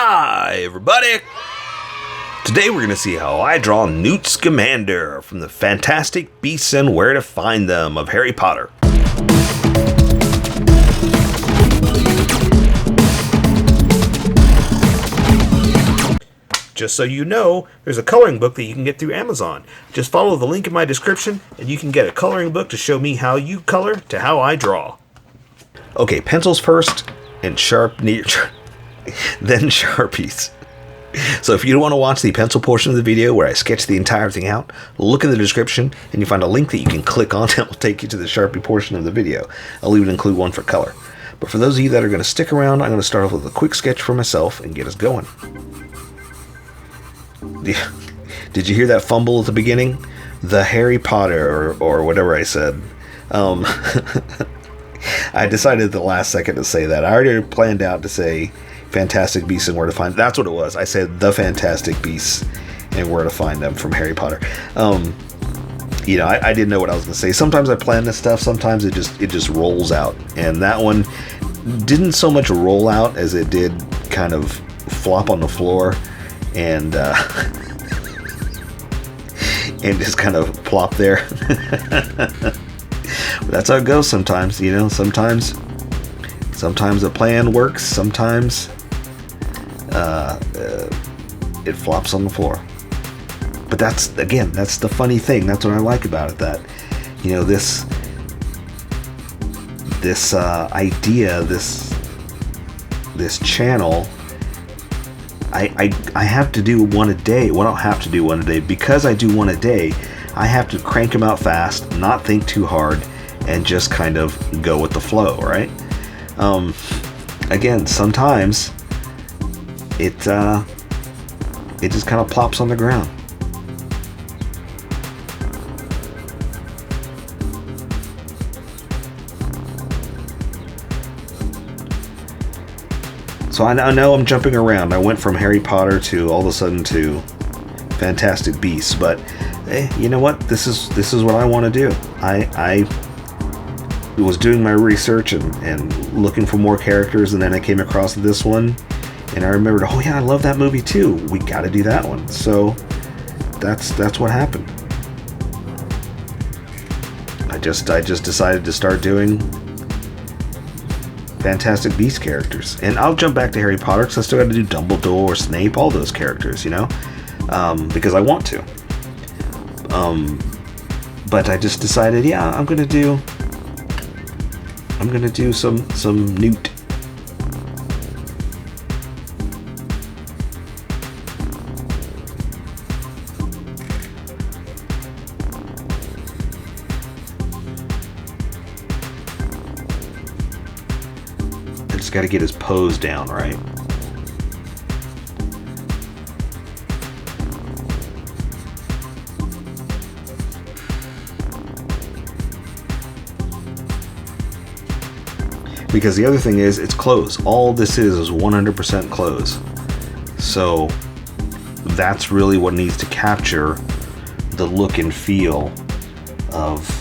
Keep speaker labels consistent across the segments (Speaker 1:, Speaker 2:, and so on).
Speaker 1: Hi everybody! Today we're going to see how I draw Newt Scamander from the Fantastic Beasts and Where to Find Them of Harry Potter. Just so you know, there's a coloring book that you can get through Amazon. Just follow the link in my description and you can get a coloring book to show me how you color to how I draw. Okay, pencils first and then Sharpies. So if you don't want to watch the pencil portion of the video where I sketch the entire thing out, look in the description and you find a link that you can click on that will take you to the Sharpie portion of the video. I'll even include one for color. But for those of you that are going to stick around, I'm going to start off with a quick sketch for myself and get us going. Did you hear that fumble at the beginning? The Harry Potter or whatever I said. I decided at the last second to say that. I already planned out to say Fantastic Beasts and Where to Find Them. That's what it was. I said the Fantastic Beasts and Where to Find Them from Harry Potter. You know, I didn't know what I was going to say. Sometimes I plan this stuff. Sometimes it just rolls out. And that one didn't so much roll out as it did kind of flop on the floor and and just kind of plop there. But that's how it goes sometimes, you know. Sometimes a plan works. Sometimes it flops on the floor. But that's the funny thing. That's what I like about it. That, you know, this idea, this channel. I have to do one a day. Well, I don't have to do one a day. Because I do one a day, I have to crank them out fast, not think too hard, and just kind of go with the flow, right? Again, sometimes it just kind of plops on the ground. So I know I'm jumping around. I went from Harry Potter to all of a sudden to Fantastic Beasts, but you know what? This is what I want to do. I was doing my research and looking for more characters, and then I came across this one, and I remembered, oh yeah, I love that movie too. We got to do that one. So that's what happened. I just decided to start doing Fantastic Beasts characters, and I'll jump back to Harry Potter because I still got to do Dumbledore, Snape, all those characters, you know, because I want to. But I just decided, yeah, I'm gonna do some Newt. I just got to get his pose down right. Because the other thing is, it's clothes. All this is 100% clothes. So that's really what needs to capture the look and feel of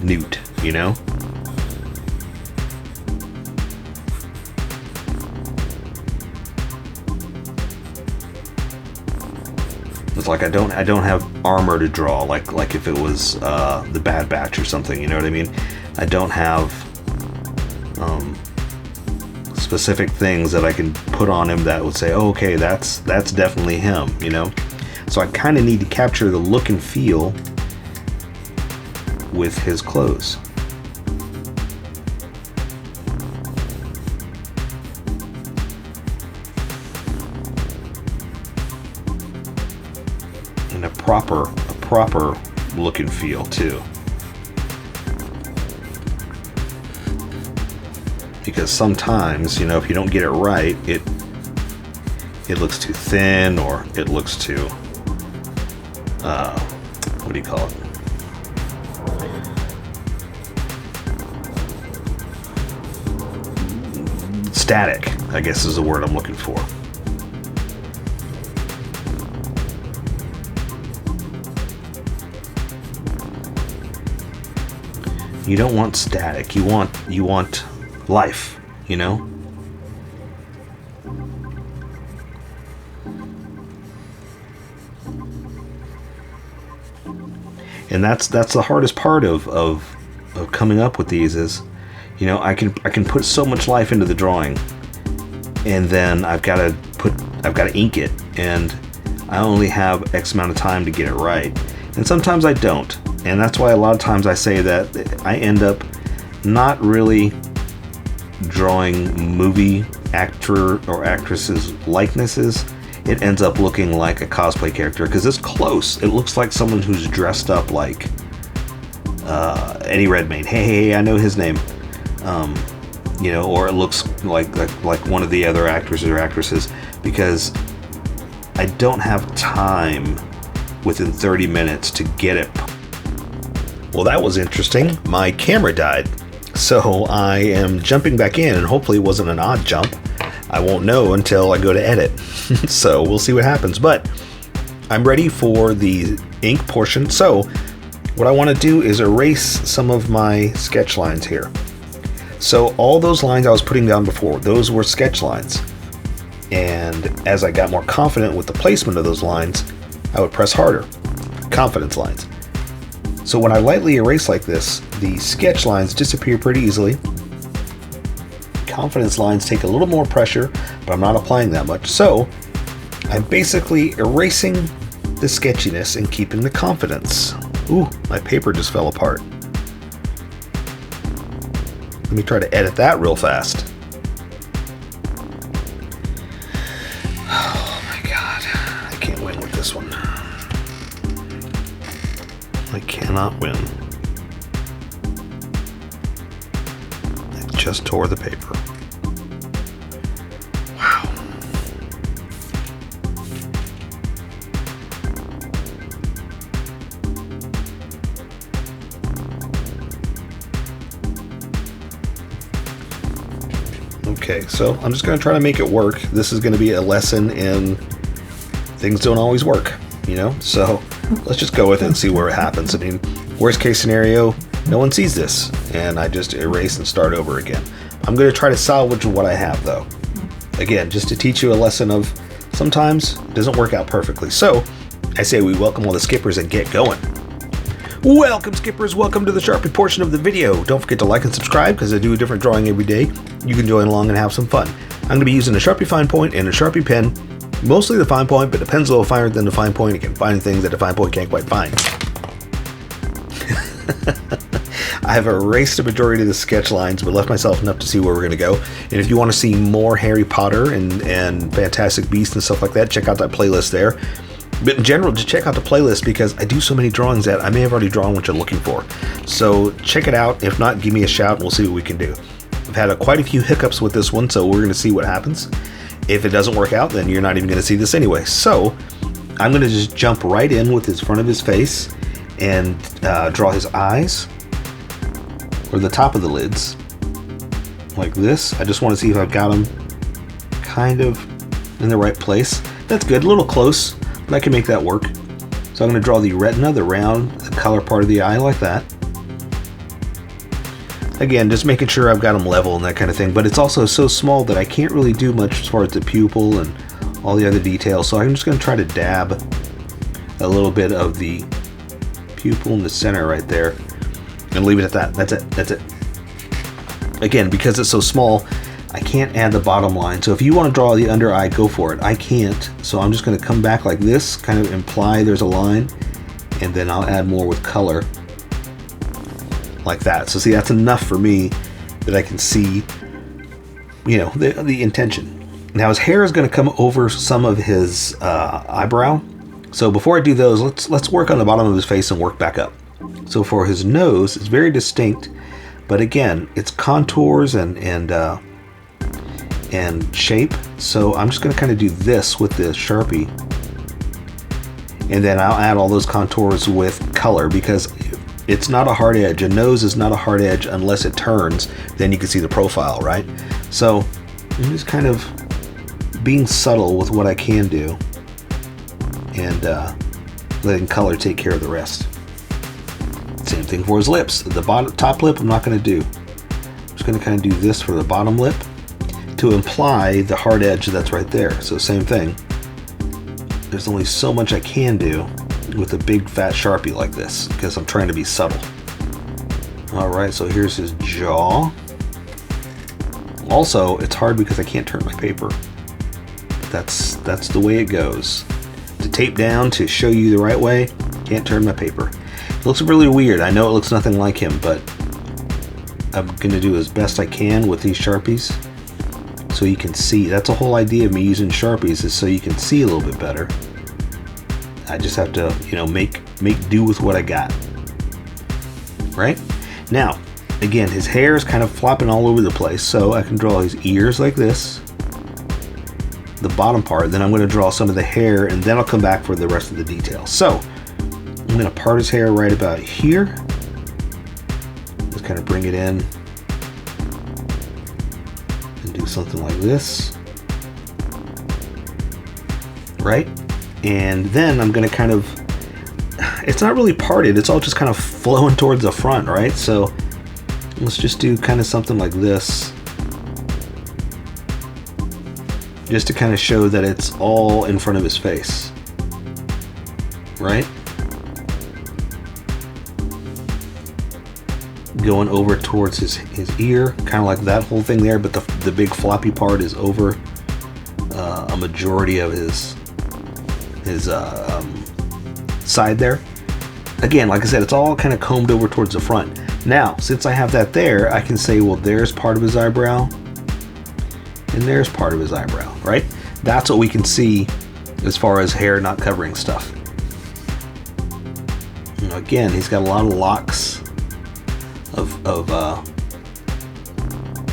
Speaker 1: Newt, you know? It's like I don't have armor to draw like if it was the Bad Batch or something, you know what I mean? I don't have specific things that I can put on him that would say, oh, okay, that's definitely him, you know? So I kind of need to capture the look and feel with his clothes. And a proper look and feel too. Because sometimes, you know, if you don't get it right, it looks too thin, or it looks too what do you call it? Static, I guess is the word I'm looking for. You don't want static. You want life, you know? And that's the hardest part of coming up with these is, you know, I can put so much life into the drawing, and then I've got to ink it, and I only have X amount of time to get it right. And sometimes I don't. And that's why a lot of times I say that I end up not really drawing movie actor or actresses' likenesses. It ends up looking like a cosplay character because it's close. It looks like someone who's dressed up like Eddie Redmayne. Hey, I know his name. You know, or it looks like one of the other actors or actresses, because I don't have time within 30 minutes to get it. Well, that was interesting. My camera died, so I am jumping back in, and hopefully it wasn't an odd jump. I won't know until I go to edit. So we'll see what happens, but I'm ready for the ink portion. So what I want to do is erase some of my sketch lines here. So all those lines I was putting down before, those were sketch lines. And as I got more confident with the placement of those lines, I would press harder. Confidence lines. So when I lightly erase like this, the sketch lines disappear pretty easily. Confidence lines take a little more pressure, but I'm not applying that much. So I'm basically erasing the sketchiness and keeping the confidence. Ooh, my paper just fell apart. Let me try to edit that real fast. Oh my God, I can't win with this one. I cannot win. I just tore the paper. Wow. Okay, so I'm just going to try to make it work. This is going to be a lesson in things don't always work, you know? So let's just go with it and see where it happens. I mean, worst case scenario, no one sees this, and I just erase and start over again. I'm going to try to salvage what I have, though. Again, just to teach you a lesson of sometimes it doesn't work out perfectly. So I say we welcome all the skippers and get going. Welcome, skippers. Welcome to the Sharpie portion of the video. Don't forget to like and subscribe because I do a different drawing every day. You can join along and have some fun. I'm going to be using a Sharpie fine point and a Sharpie pen. Mostly the fine point, but the pen's a little finer than the fine point. It can find things that the fine point can't quite find. I have erased a majority of the sketch lines, but left myself enough to see where we're going to go. And if you want to see more Harry Potter and Fantastic Beasts and stuff like that, check out that playlist there. But in general, just check out the playlist because I do so many drawings that I may have already drawn what you're looking for. So check it out. If not, give me a shout and we'll see what we can do. I've had quite a few hiccups with this one, so we're going to see what happens. If it doesn't work out, then you're not even going to see this anyway. So I'm going to just jump right in with his front of his face and draw his eyes or the top of the lids like this. I just want to see if I've got them kind of in the right place. That's good, a little close, but I can make that work. So I'm going to draw the retina, the round, the color part of the eye like that. Again, just making sure I've got them level and that kind of thing, but it's also so small that I can't really do much as far as the pupil and all the other details. So I'm just going to try to dab a little bit of the pupil in the center right there and leave it at that. That's it. That's it. Again, because it's so small, I can't add the bottom line. So if you want to draw the under eye, go for it. I can't. So I'm just going to come back like this, kind of imply there's a line, and then I'll add more with color. Like that. So see, that's enough for me that I can see, you know, the intention. Now his hair is going to come over some of his eyebrow. So before I do those, let's work on the bottom of his face and work back up. So for his nose, it's very distinct, but again, it's contours and shape. So I'm just going to kind of do this with the Sharpie, and then I'll add all those contours with color because it's not a hard edge. A nose is not a hard edge unless it turns. Then you can see the profile, right? So I'm just kind of being subtle with what I can do and letting color take care of the rest. Same thing for his lips. The top lip I'm not going to do. I'm just going to kind of do this for the bottom lip to imply the hard edge that's right there. So same thing. There's only so much I can do with a big fat Sharpie like this because I'm trying to be subtle. Alright, so here's his jaw. Also, it's hard because I can't turn my paper. That's the way it goes. To tape down, to show you the right way, can't turn my paper. It looks really weird. I know it looks nothing like him, but I'm going to do as best I can with these Sharpies so you can see. That's the whole idea of me using Sharpies, is so you can see a little bit better. I just have to, you know, make do with what I got. Right? Now, again, his hair is kind of flopping all over the place, so I can draw his ears like this, the bottom part, then I'm going to draw some of the hair, and then I'll come back for the rest of the details. So, I'm going to part his hair right about here. Just kind of bring it in and do something like this. Right? And then I'm going to kind of, it's not really parted, it's all just kind of flowing towards the front, right? So let's just do kind of something like this, just to kind of show that it's all in front of his face, right? Going over towards his ear, kind of like that whole thing there, but the big floppy part is over a majority of his side there. Again, like I said, it's all kind of combed over towards the front. Now, since I have that there, I can say, well, there's part of his eyebrow, and there's part of his eyebrow, right? That's what we can see as far as hair not covering stuff. You know, again, he's got a lot of locks of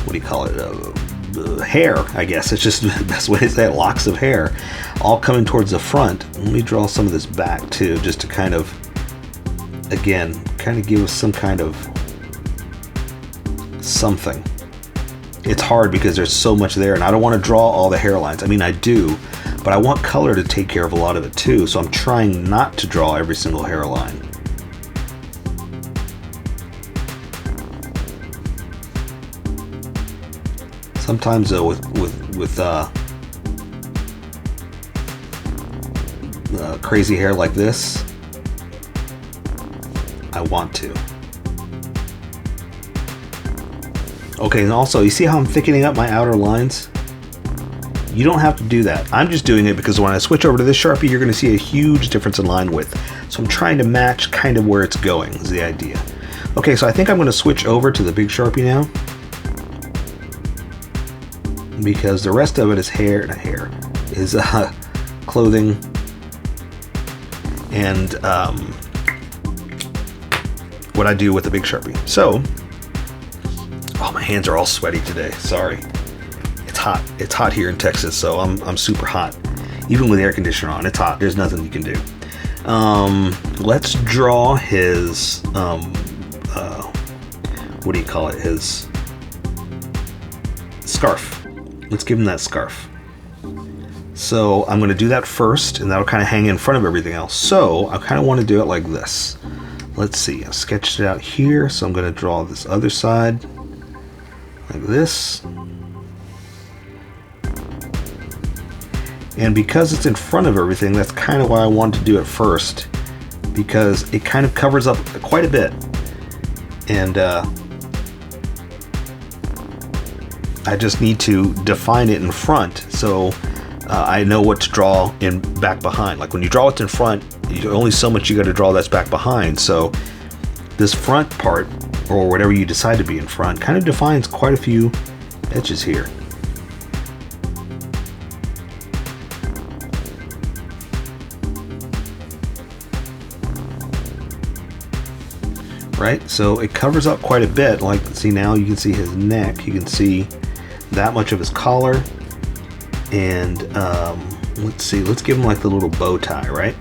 Speaker 1: what do you call it? Hair, I guess. It's just the best way to say it. Locks of hair, all coming towards the front. Let me draw some of this back too, just to kind of, again, kind of give us some kind of something. It's hard because there's so much there, and I don't want to draw all the hairlines. I mean, I do, but I want color to take care of a lot of it too, so I'm trying not to draw every single hairline. Sometimes though, with crazy hair like this, I want to. Okay, and also, you see how I'm thickening up my outer lines? You don't have to do that. I'm just doing it because when I switch over to this Sharpie, you're going to see a huge difference in line width. So I'm trying to match kind of where it's going, is the idea. Okay, so I think I'm going to switch over to the big Sharpie now, because the rest of it is is clothing and what I do with the big Sharpie. So, oh, my hands are all sweaty today. Sorry. It's hot. It's hot here in Texas, so I'm super hot. Even with the air conditioner on, it's hot. There's nothing you can do. Let's draw his what do you call it? His scarf. Let's give him that scarf. So I'm going to do that first, and that'll kind of hang in front of everything else. So I kind of want to do it like this. Let's see, I've sketched it out here, so I'm going to draw this other side like this. And because it's in front of everything, that's kind of why I wanted to do it first, because it kind of covers up quite a bit. And I just need to define it in front, so I know what to draw in back behind. Like when you draw what's in front, only so much you got to draw that's back behind. So this front part, or whatever you decide to be in front, kind of defines quite a few edges here. Right, so it covers up quite a bit. Like, see, now you can see his neck, you can see that much of his collar, and let's see, let's give him like the little bow tie, right?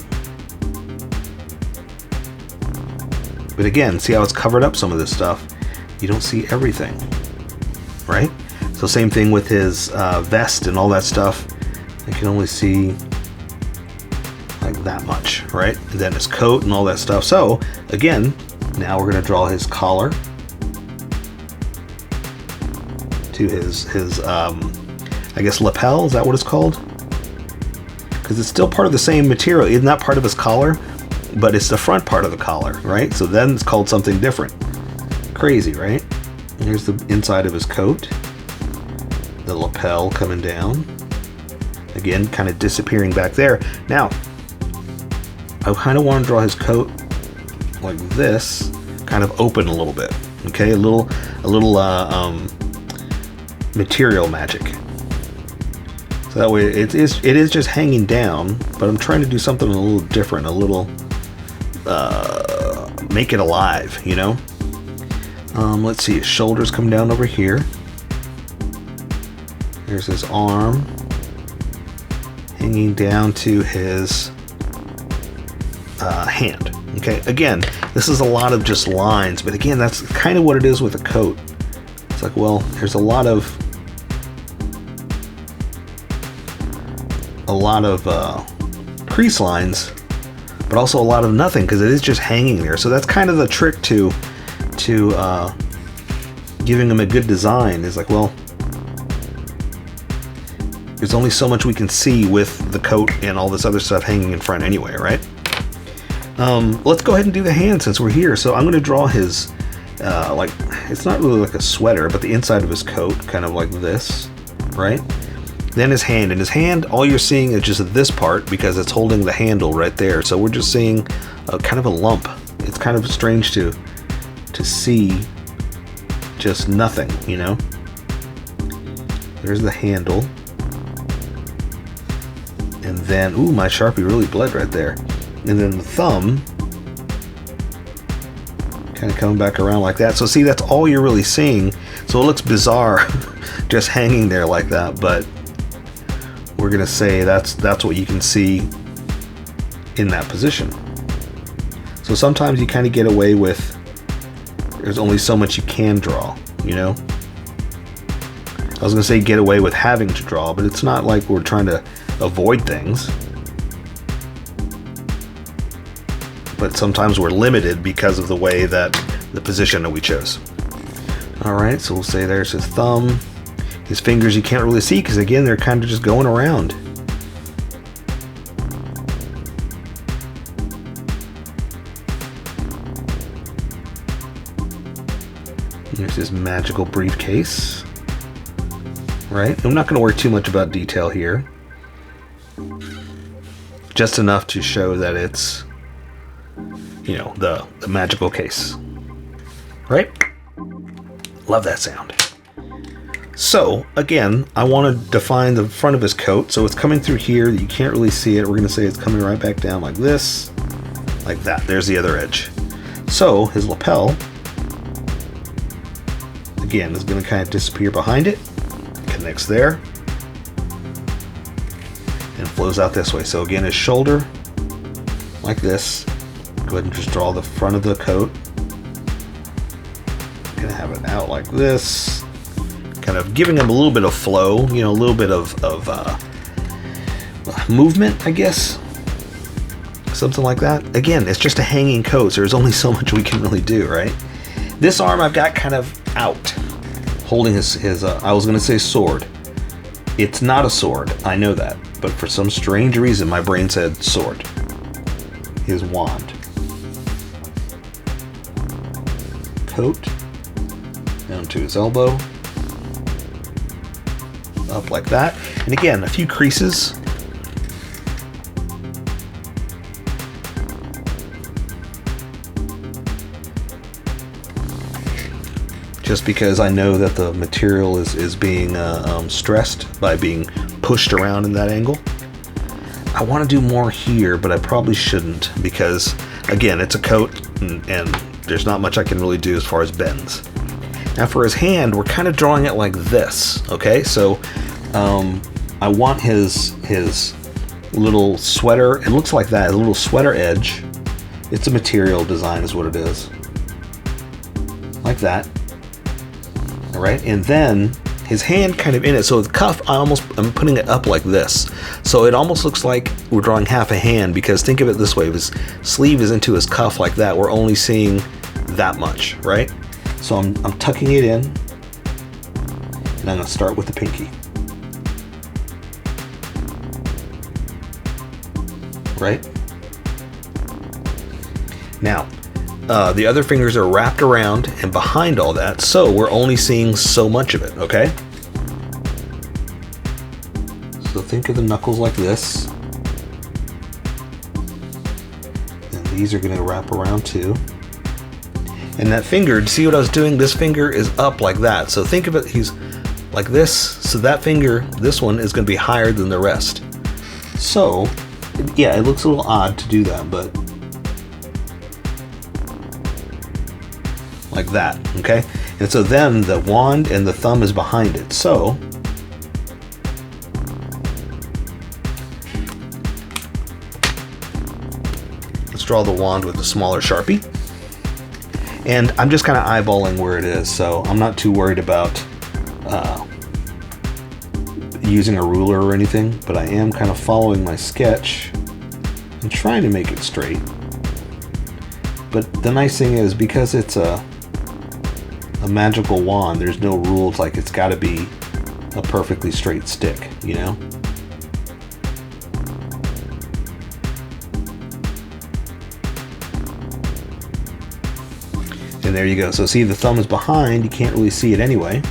Speaker 1: But again, see how it's covered up some of this stuff? You don't see everything, right? So same thing with his vest and all that stuff. I can only see like that much, right? And then his coat and all that stuff. So again, Now we're going to draw his collar to his I guess lapel, is that what it's called? Because it's still part of the same material. It's not part of his collar, but it's the front part of the collar, right? So then it's called something different. Crazy, right? Here's the inside of his coat. The lapel coming down. Again, kind of disappearing back there. Now, I kind of want to draw his coat like this, kind of open a little bit. Okay, a little material magic. So that way it is just hanging down, but I'm trying to do something a little different, a little make it alive, you know. Let's see, his shoulders come down over here. There's his arm hanging down to his hand. Okay, again, this is a lot of just lines, but again, that's kind of what it is with a coat. It's like, well, there's a lot of crease lines, but also a lot of nothing, because it is just hanging there. So that's kind of the trick to giving them a good design, is like, well, there's only so much we can see with the coat and all this other stuff hanging in front anyway, right? Let's go ahead and do the hand since we're here. So I'm going to draw his, like, it's not really like a sweater, but the inside of his coat, kind of like this, right? Then his hand, and his hand, all you're seeing is just this part because it's holding the handle right there. So we're just seeing kind of a lump. It's kind of strange to see just nothing, you know? There's the handle. And then, ooh, my Sharpie really bled right there. And then the thumb, kind of coming back around like that. So see, that's all you're really seeing. So it looks bizarre just hanging there like that, but we're gonna say that's what you can see in that position. So sometimes you kind of get away with, there's only so much you can draw, you know? I was gonna say get away with having to draw, but it's not like we're trying to avoid things. But sometimes we're limited because of the way that the position that we chose. All right, so we'll say there's his thumb. His fingers you can't really see because again, they're kind of just going around. Here's his magical briefcase. Right? I'm not going to worry too much about detail here. Just enough to show that it's, you know, the magical case. Right? Love that sound. So, again, I want to define the front of his coat. So it's coming through here. You can't really see it. We're going to say it's coming right back down like this. Like that. There's the other edge. So, his lapel, again, is going to kind of disappear behind it. Connects there. And flows out this way. So, again, his shoulder, like this. Go ahead and just draw the front of the coat. Going to have it out like this. Kind of giving him a little bit of flow, you know, a little bit of movement, I guess. Something like that. Again, it's just a hanging coat, so there's only so much we can really do, right? This arm I've got kind of out, holding his I was going to say sword. It's not a sword, I know that. But for some strange reason, my brain said sword. His wand. Coat. Down to his elbow. Up like that. And again, a few creases. Just because I know that the material is being stressed by being pushed around in that angle. I want to do more here, but I probably shouldn't because, again, it's a coat and there's not much I can really do as far as bends. Now for his hand, we're kind of drawing it like this, okay? So I want his little sweater, it looks like that, a little sweater edge. It's a material design is what it is. Like that. All right, and then his hand kind of in it. So the cuff, I'm putting it up like this. So it almost looks like we're drawing half a hand because think of it this way, if his sleeve is into his cuff like that, we're only seeing that much, right? So I'm tucking it in, and I'm gonna start with the pinky. Right? Now, the other fingers are wrapped around and behind all that, so we're only seeing so much of it, okay? So think of the knuckles like this. And these are gonna wrap around too. And that finger, see what I was doing? This finger is up like that. So think of it, he's like this. So that finger, this one, is gonna be higher than the rest. So, yeah, it looks a little odd to do that, but like that, okay? And so then the wand and the thumb is behind it. So let's draw the wand with a smaller Sharpie. And I'm just kind of eyeballing where it is, so I'm not too worried about using a ruler or anything, but I am kind of following my sketch and trying to make it straight. But the nice thing is, because it's a magical wand, there's no rules like it's got to be a perfectly straight stick, you know? And there you go. So see, the thumb is behind, you can't really see it anyway.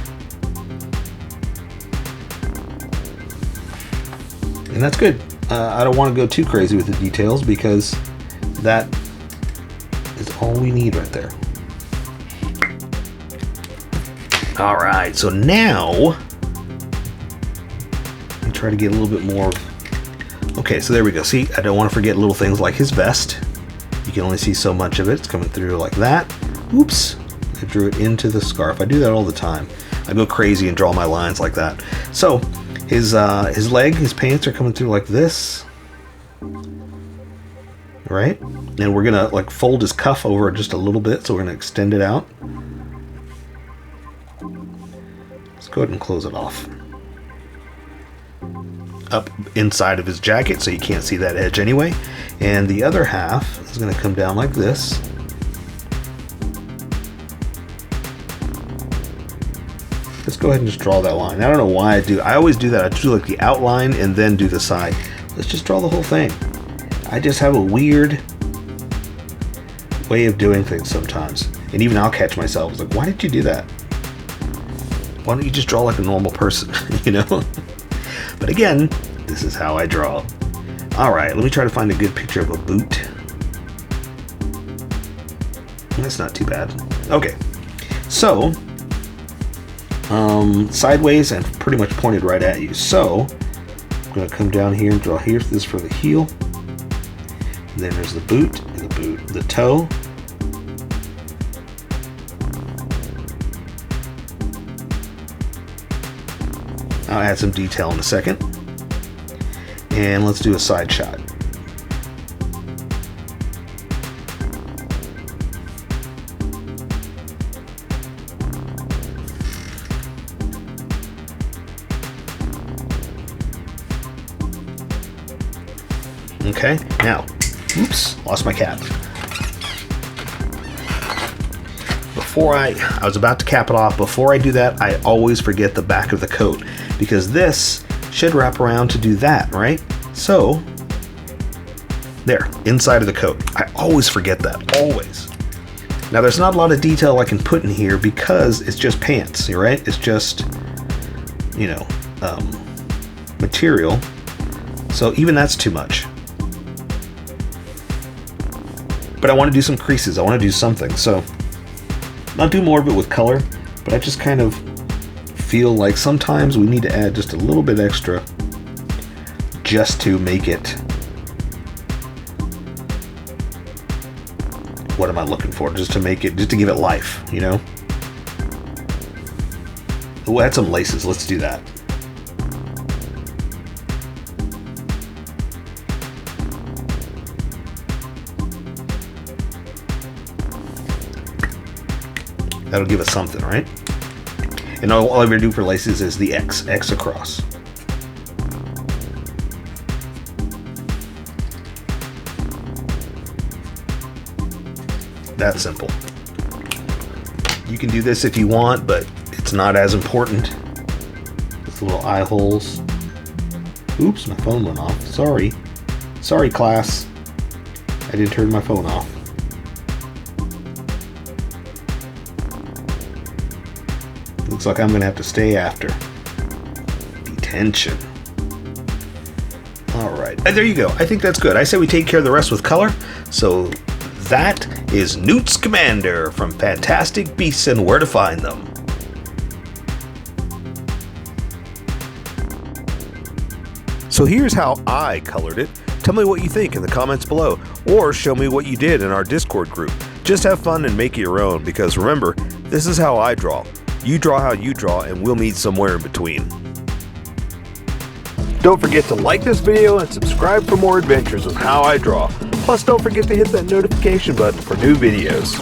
Speaker 1: And that's good. I don't want to go too crazy with the details because that is all we need right there. All right, so now let me try to get a little bit more. Okay, so there we go. See, I don't want to forget little things like his vest. You can only see so much of it. It's coming through like that. Oops, I drew it into the scarf. I do that all the time. I go crazy and draw my lines like that. So his leg, his pants are coming through like this, right? And we're gonna like fold his cuff over just a little bit, so we're gonna extend it out. Let's go ahead and close it off. Up inside of his jacket, so you can't see that edge anyway. And the other half is gonna come down like this. Let's go ahead and just draw that line. I don't know why I always do that. I do like the outline and then do the side. Let's just draw the whole thing. I just have a weird way of doing things sometimes. And even I'll catch myself. It's like, why did you do that? Why don't you just draw like a normal person, you know? But again, this is how I draw. All right, let me try to find a good picture of a boot. That's not too bad. Okay, so sideways and pretty much pointed right at you. So I'm going to come down here and draw here. This is for the heel. And then there's the boot, the toe. I'll add some detail in a second. And let's do a side shot. Okay, now, oops, lost my cap. Before I was about to cap it off. Before I do that, I always forget the back of the coat because this should wrap around to do that, right? So, there, inside of the coat. I always forget that, always. Now, there's not a lot of detail I can put in here because it's just pants, right? It's just, you know, material. So even that's too much. But I want to do some creases. I want to do something. So I'll do more of it with color, but I just kind of feel like sometimes we need to add just a little bit extra just to make it, what am I looking for? Just to make it, just to give it life, you know? We'll add some laces. Let's do that. That'll give us something, right? And all I ever do for laces is the X across. That's simple. You can do this if you want, but it's not as important. With little eye holes. Oops, my phone went off. Sorry. Sorry, class. I didn't turn my phone off. Looks like I'm going to have to stay after. Detention. Alright, there you go. I think that's good. I say we take care of the rest with color. So that is Newt Scamander from Fantastic Beasts and Where to Find Them. So here's how I colored it. Tell me what you think in the comments below, or show me what you did in our Discord group. Just have fun and make it your own, because remember, this is how I draw. You draw how you draw, and we'll meet somewhere in between. Don't forget to like this video and subscribe for more adventures with How I Draw. Plus, don't forget to hit that notification button for new videos.